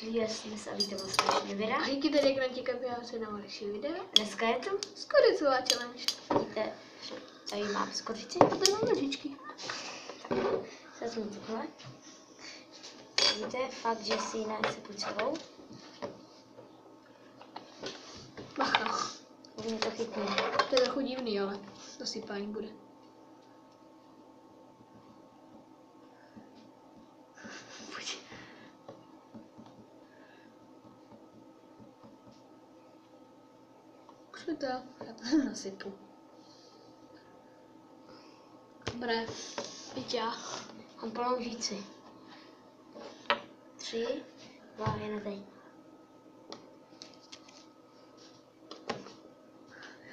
Yes, dnes a vítám vás dalšího videa. A díky tady Grantíka se na další video. Dneska je to Skoricová challenge. vidíte, že tady mám skořici. A tady mám nožičky. Vezmu takhle. Vidíte, fakt, že si ji nesypu celou. Bacha. Mě to chytne. To je trochu divný, ale dosypání bude. Už mi to, já to nasypu. Dobré, teď já. Mám plnou lžíci. 3, 2, 1, teď.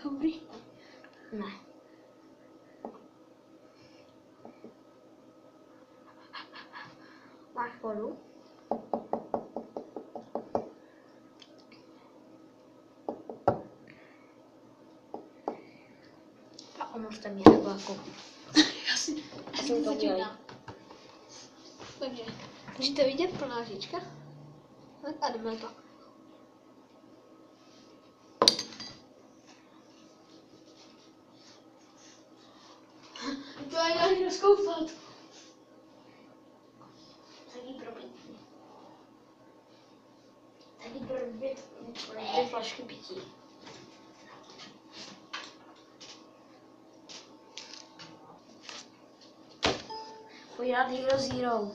Dobrý. Ne. Máš vodu? A omluvte mě nebo jako. Já si to začínám. Takže, můžete vidět plná lžička? A jdeme na to. To já jdu rozkoupat. Taky pro dvě flašky pití. Pojď dát Hero Zero.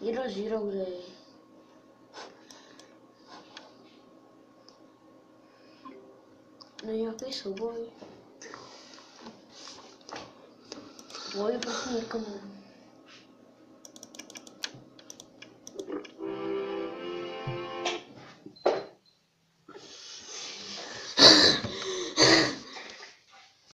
Hero Zero, dej. No nějaký souboj. Boj proti někomu.